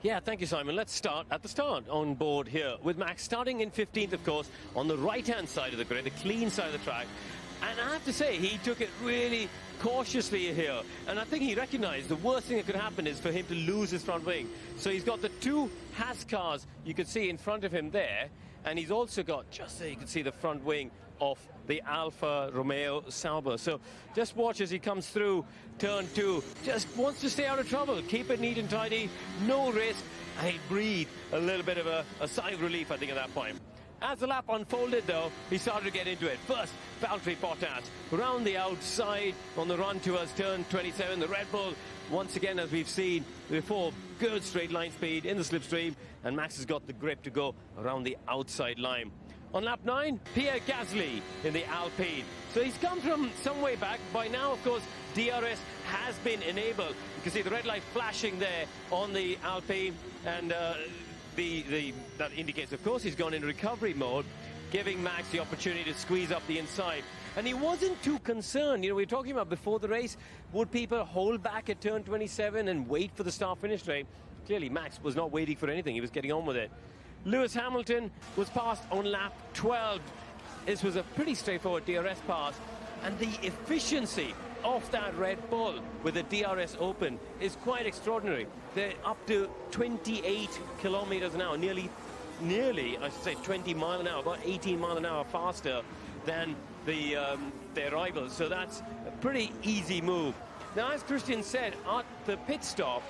Yeah, thank you, Simon. Let's start at the start on board here with Max starting in 15th, of course, on the right-hand side of the grid, the clean side of the track. And I have to say, he took it really cautiously here. And I think he recognized the worst thing that could happen is for him to lose his front wing. So he's got the two Haas cars you can see in front of him there. And he's also got, just so you can see, the front wing of the Alfa Romeo Sauber. So just watch as he comes through turn 2. Just wants to stay out of trouble. Keep it neat and tidy. No risk. And he breathed a little bit of a sigh of relief, I think, at that point. As the lap unfolded, though, he started to get into it. First, Valtteri Bottas around the outside on the run towards turn 27. The Red Bull, once again, as we've seen before, good straight line speed in the slipstream, and Max has got the grip to go around the outside line. On lap 9, Pierre Gasly in the Alpine. So he's come from some way back. By now, of course, DRS has been enabled. You can see the red light flashing there on the Alpine, and that indicates, of course, he's gone in recovery mode, giving Max the opportunity to squeeze up the inside. And he wasn't too concerned. You know, we were talking about before the race, would people hold back at turn 27 and wait for the start-finish straight? Clearly, Max was not waiting for anything. He was getting on with it. Lewis Hamilton was passed on lap 12. This was a pretty straightforward DRS pass. And the efficiency of that Red Bull with the DRS open is quite extraordinary. They're up to 28 kilometers an hour, nearly, I should say, 20 mile an hour, about 18 mile an hour faster than their rivals. So that's a pretty easy move. Now, as Christian said, at the pit stop,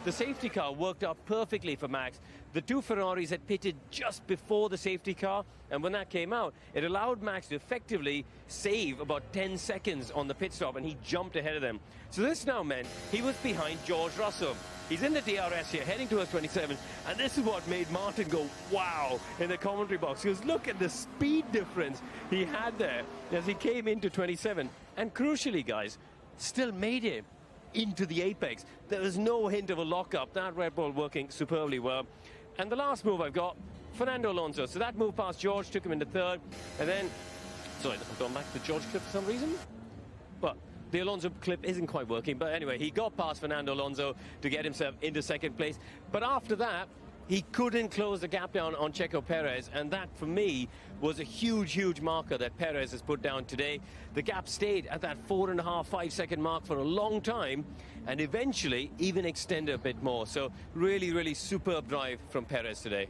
the safety car worked out perfectly for Max. The two Ferraris had pitted just before the safety car, and when that came out, it allowed Max to effectively save about 10 seconds on the pit stop, and he jumped ahead of them. So this now meant he was behind George Russell. He's in the DRS here, heading towards 27, and this is what made Martin go, wow, in the commentary box. He goes, look at the speed difference he had there as he came into 27. And crucially, guys, still made it into the apex. There was no hint of a lockup. That Red Bull working superbly well. And the last move I've got, Fernando Alonso. So that move past George took him into third. And then, sorry, I've gone back to the George clip for some reason. But the Alonso clip isn't quite working. But anyway, he got past Fernando Alonso to get himself into second place. But after that, he couldn't close the gap down on Checo Perez, and that, for me, was a huge, huge marker that Perez has put down today. The gap stayed at that 4.5, 5 second mark for a long time, and eventually even extended a bit more. So really, really superb drive from Perez today.